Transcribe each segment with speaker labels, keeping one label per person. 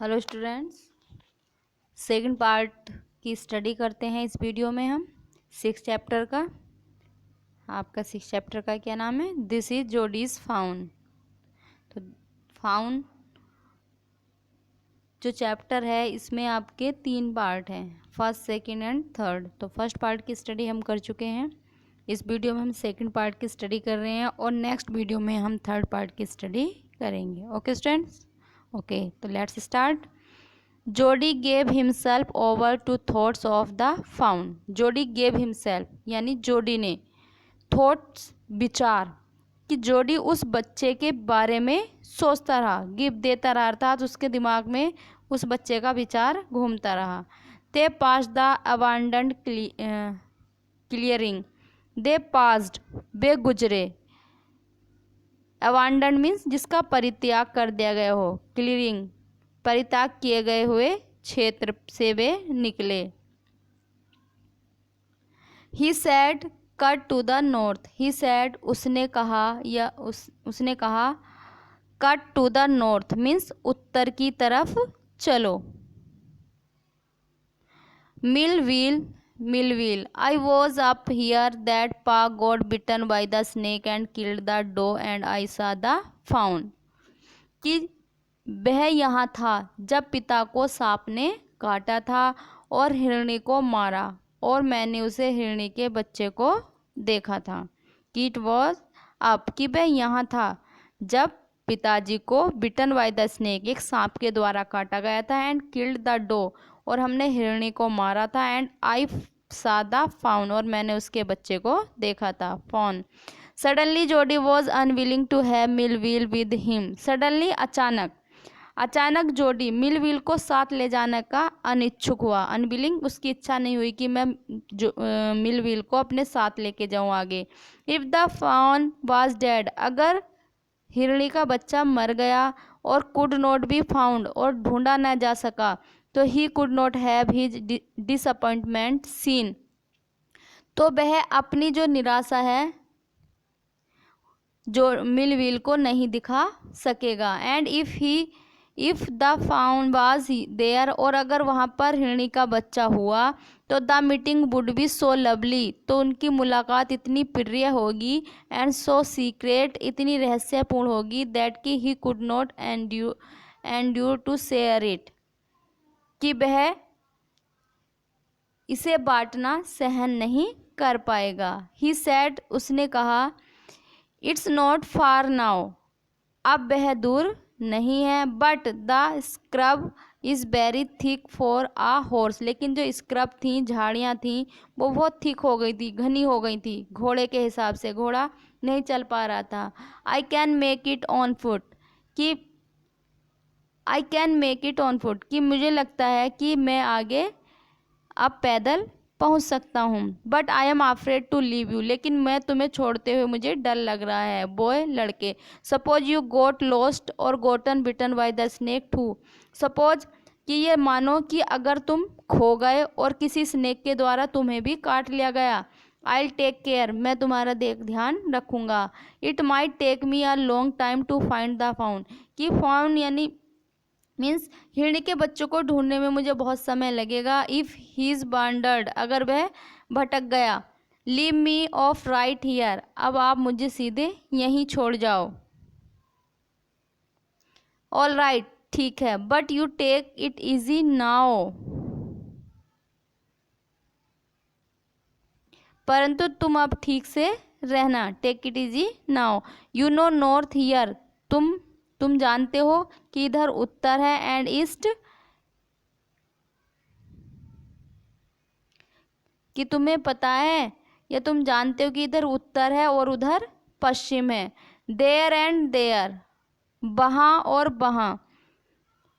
Speaker 1: Hello students, second part की study करते हैं इस वीडियो में हम सिक्स चैप्टर का। आपका सिक्स चैप्टर का क्या नाम है? This is Jody's faun. तो फाउन जो चैप्टर है इसमें आपके 3 पार्ट हैं, फर्स्ट सेकंड एंड थर्ड। तो फर्स्ट पार्ट की स्टडी हम कर चुके हैं। इस वीडियो में हम सेकंड पार्ट की स्टडी कर रहे हैं और नेक्स्ट वीडियो में हम थर्ड पार्ट की स्टडी करेंगे। Okay students? ओके, तो let's start. Jody gave himself over to thoughts of the fawn. Jody gave himself यानी जोडी ने थॉट्स विचार कि जोडी उस बच्चे के बारे में सोचता रहा, गिव देता रहा, अर्थात उसके दिमाग में उस बच्चे का विचार घूमता रहा। दे पास द अबांडन्ड क्लियरिंग। दे पास्ड वे गुजरे। अबांडन्ड मीन्स जिसका परित्याग कर दिया गया हो, क्लियरिंग परित्याग किए गए हुए क्षेत्र से वे निकले। He said cut to the north. He said उसने कहा या उसने कहा cut to the north means उत्तर की तरफ चलो। Meanwhile I was up here that pa got bitten by the snake and killed the doe and I saw the fawn. कि वह यहाँ था जब पिता को सांप ने काटा था और हिरणी को मारा और मैंने उसे हिरणी के बच्चे को देखा था। कि इट वॉज अप कि वह यहाँ था जब पिताजी को बिटन बाय द स्नेक एक सांप के द्वारा काटा गया था एंड किल्ड द डो और हमने हिरणी को मारा था and I saw the faun और मैंने उसके बच्चे को देखा था, fawn. Suddenly Jody was unwilling to have Millwheel with him. Suddenly अचानक जोडी मिलविल को साथ ले जाने का अनिच्छुक हुआ। अनविलिंग उसकी इच्छा नहीं हुई कि मैं मिलविल को अपने साथ लेके जाऊं आगे। If the faun was dead अगर हिरणी का बच्चा मर गया और कुड नॉट बी फाउंड और ढूंढा न जा सका तो he could not have his disappointment seen तो वह अपनी जो निराशा है जो मिलविल को नहीं दिखा सकेगा। And if the fawn was there और अगर वहाँ पर हिरणी का बच्चा हुआ तो the meeting would be so lovely तो उनकी मुलाकात इतनी प्रिय होगी एंड सो सीक्रेट इतनी रहस्यपूर्ण होगी दैट कि he could not endure to share it कि वह इसे बांटना सहन नहीं कर पाएगा। ही सैड उसने कहा इट्स नॉट फार नाउ अब वह दूर नहीं है but the scrub is very thick for uh horse लेकिन जो स्क्रब थी झाड़ियाँ थी वो बहुत थिक हो गई थी, घनी हो गई थी घोड़े के हिसाब से, घोड़ा नहीं चल पा रहा था। I can make it on foot कि मुझे लगता है कि मैं आगे अब पैदल पहुंच सकता हूँ। But I am afraid to leave you लेकिन मैं तुम्हें छोड़ते हुए मुझे डर लग रहा है। बॉय लड़के। सपोज यू गोट लॉस्ट और gotten bitten by the snake too. Suppose कि ये मानो कि अगर तुम खो गए और किसी स्नेक के द्वारा तुम्हें भी काट लिया गया। आई टेक केयर मैं तुम्हारा ध्यान रखूँगा। It might take me a long time to find the fawn कि फाउंड यानी मीन्स हिरणी के बच्चों को ढूंढने में मुझे बहुत समय लगेगा। इफ़ ही इज़ वांडर्ड अगर वह भटक गया। Leave me of right here अब आप मुझे सीधे यहीं छोड़ जाओ। ऑल राइट ठीक है but you take it easy now परंतु तुम अब ठीक से रहना। Take it easy now. You know north here तुम जानते हो कि इधर उत्तर है एंड ईस्ट कि तुम्हें पता है या तुम जानते हो कि इधर उत्तर है और उधर पश्चिम है। देयर एंड देयर वहाँ और वहाँ।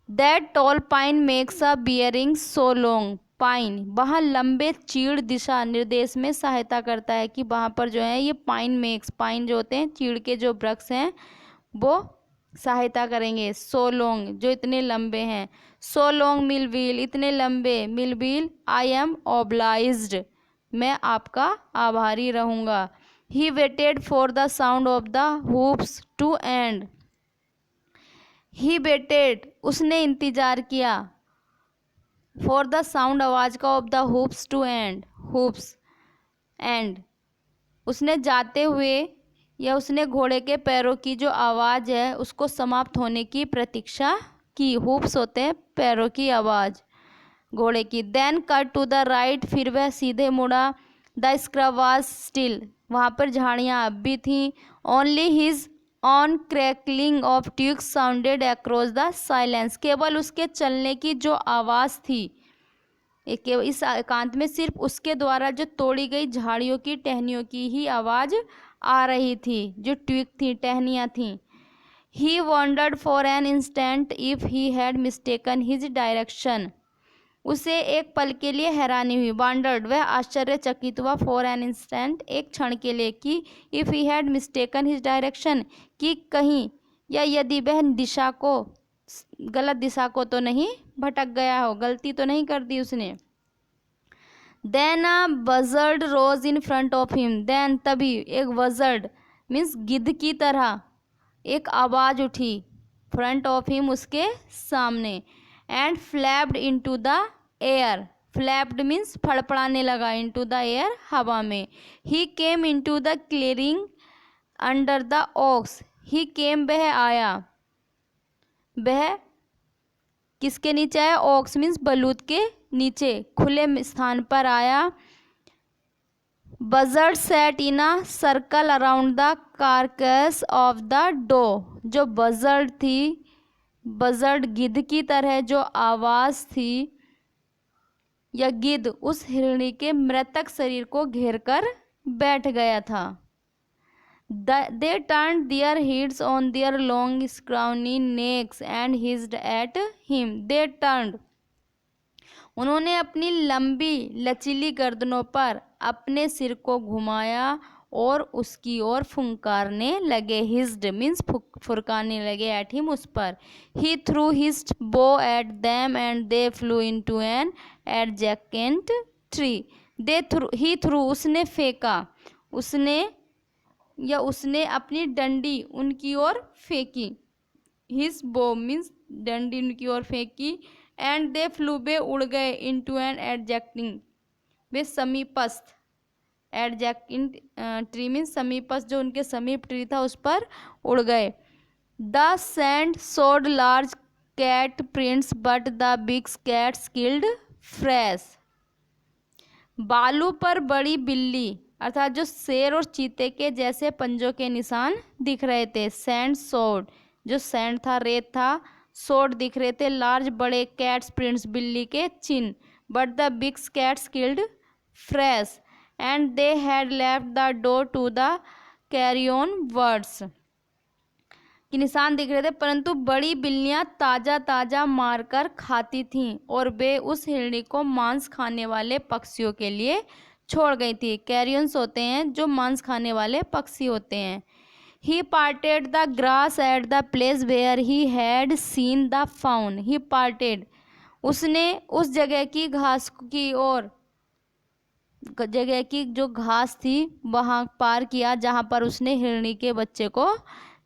Speaker 1: That toll pine makes a bearing so long pine वहाँ लंबे चीड़ दिशा निर्देश में सहायता करता है कि वहाँ पर जो है ये पाइन जो होते हैं चीड़ के जो वृक्ष हैं वो सहायता करेंगे। सो लॉन्ग जो इतने लंबे हैं। सो लॉन्ग मिलविल इतने लंबे मिलविल। आई एम ऑब्लाइज्ड मैं आपका आभारी रहूँगा। He waited for the sound of the hoofs to end he waited, उसने इंतजार किया, फॉर द साउंड, आवाज का, of the hoofs to end, hoofs end, उसने जाते हुए या उसने घोड़े के पैरों की जो आवाज़ है उसको समाप्त होने की प्रतीक्षा की। हुप्स होते हैं पैरों की आवाज़ घोड़े की। Then cut to the right, फिर वह सीधे मुड़ा। द स्क्रब वाज स्टिल, वहाँ पर झाड़ियाँ अब भी थीं। Only his own crackling of twigs sounded across the silence, केवल उसके चलने की जो आवाज़ थी, इस एकांत में सिर्फ उसके द्वारा जो तोड़ी गई झाड़ियों की टहनियों की ही आवाज़ आ रही थी, जो ट्विग थी, टहनियाँ थीं। He wondered for an instant if he had mistaken his direction, उसे एक पल के लिए हैरानी हुई। वॉन्डर्ड, वह आश्चर्यचकित हुआ। फॉर एन इंस्टेंट, एक क्षण के लिए, कि if he had mistaken his direction, कि कहीं या यदि वह दिशा को, गलत दिशा को तो नहीं भटक गया हो, गलती तो नहीं कर दी उसने। Then a buzzard rose in front of him, then, तभी, एक बजर्ड मीन्स गिद्ध की तरह एक आवाज़ उठी, फ्रंट ऑफ हिम, उसके सामने, and flapped into the air, flapped means फड़फड़ाने लगा, इनटू द एयर, हवा में। He came into the clearing under the oaks, he came, वह आया, वह किसके नीचे आया? ओक्स मीन्स बलूत के नीचे, खुले स्थान पर आया। Buzzard sat in a circle around the carcass of the doe, जो बजर्ड थी, बजर्ड गिद्ध की तरह जो आवाज़ थी, या गिद्ध उस हिरणी के मृतक शरीर को घेरकर बैठ गया था। They turned their heads on their long scrawny necks and hissed at him. They turned, उन्होंने अपनी लंबी लचीली गर्दनों पर अपने सिर को घुमाया और उसकी ओर फुंकारने लगे। हिस्ड मीन्स फुरकाने लगे, एट हिम, उस पर। He threw his bow at them and they flew into an adjacent tree. He threw, उसने फेंका, उसने या उसने अपनी डंडी उनकी ओर फेंकी। हिज बो मीन्स डंडी उनकी ओर फेंकी। एंड दे फ्लू, वे उड़ गए, इनटू एन एडजेक्टिंग, वे समीपस्थ, एडजेक्टिंग ट्री मीन्स समीपस्थ, जो उनके समीप ट्री था उस पर उड़ गए। The sand showed large cat prints but the big cats killed fresh. बालू पर बड़ी बिल्ली अर्थात जो शेर और चीते के जैसे पंजों के निशान दिख रहे थे। सैंड शोड, जो सैंड था, रेत था, शोड दिख रहे थे, लार्ज, बड़े, कैट्स प्रिंट्स, बिल्ली के चिन्ह, but the big cats killed fresh and they had left the doe to the carrion birds, कि निशान दिख रहे थे, परंतु बड़ी बिल्लियां ताज़ा ताज़ा मारकर खाती थीं और वे उस हिरणी को मांस खाने वाले पक्षियों के लिए छोड़ गई थी। कैरियंस होते हैं जो मांस खाने वाले पक्षी होते हैं। He parted the grass at the place where he had seen the fawn. He parted, उसने उस जगह की घास की ओर, जगह की जो घास थी वहाँ पार किया जहाँ पर उसने हिरणी के बच्चे को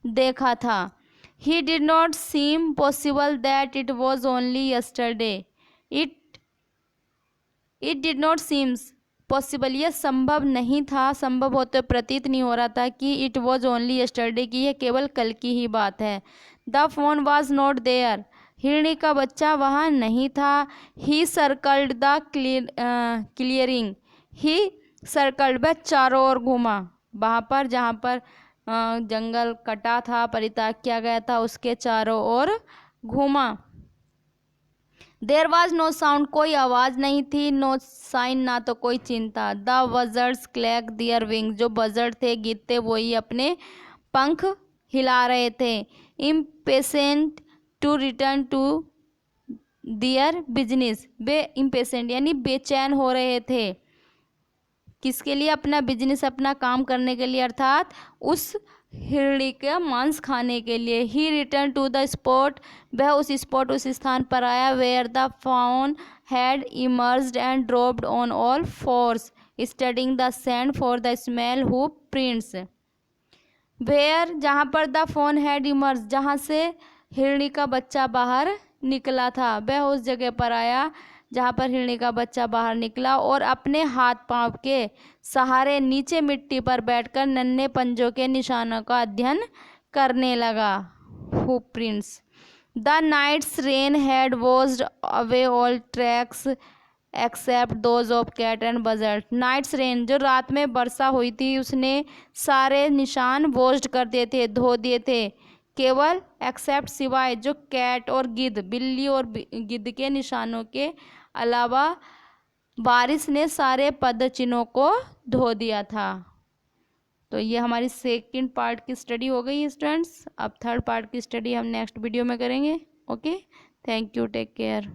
Speaker 1: देखा था। He did not seem possible that it was only yesterday. It did not seems possible, यह संभव नहीं था, संभव होते प्रतीत नहीं हो रहा था कि इट वॉज ओनली यस्टरडे, की यह केवल कल की ही बात है। The fawn was not there, हिरणी का बच्चा वहाँ नहीं था। He circled the clearing, he circled, वह चारों ओर घूमा, वहाँ पर जहाँ पर जंगल कटा था, परित्याग किया गया था, उसके चारों ओर घूमा। देयर वॉज नो साउंड, कोई आवाज़ नहीं थी। नो साइन, ना तो कोई चिन्ह था। The buzzards clacked their wings, जो बजर्ड थे, गिद्ध थे, वही अपने पंख हिला रहे थे। Impatient to return to their business, वे इम्पेशेंट यानी बेचैन हो रहे थे, किसके लिए? अपना बिजनेस, अपना काम करने के लिए, अर्थात उस हिरणी का मांस खाने के लिए। He return to the spot, वह उस स्पॉट, उस स्थान पर आया, where the fawn had emerged and dropped on all fours studying the sand for the small hoof prints. Where, जहाँ पर द फाउन हैड इमर्ज, जहाँ से हिरणी का बच्चा बाहर निकला था। वह उस जगह पर आया जहाँ पर हिरणी का बच्चा बाहर निकला और अपने हाथ पांव के सहारे नीचे मिट्टी पर बैठकर नन्हे पंजों के निशानों का अध्ययन करने लगा। Hoof prints. The night's rain had washed away all tracks except those of cat and buzzard. Night's rain, जो रात में वर्षा हुई थी, उसने सारे निशान वॉश्ड कर दिए थे, धो दिए थे, केवल एक्सेप्ट सिवाय जो कैट और गिद्ध, बिल्ली और गिद्ध के निशानों के अलावा बारिश ने सारे पद चिन्हों को धो दिया था। तो ये हमारी सेकंड पार्ट की स्टडी हो गई स्टूडेंट्स। अब थर्ड पार्ट की स्टडी हम नेक्स्ट वीडियो में करेंगे। Okay, thank you, take care.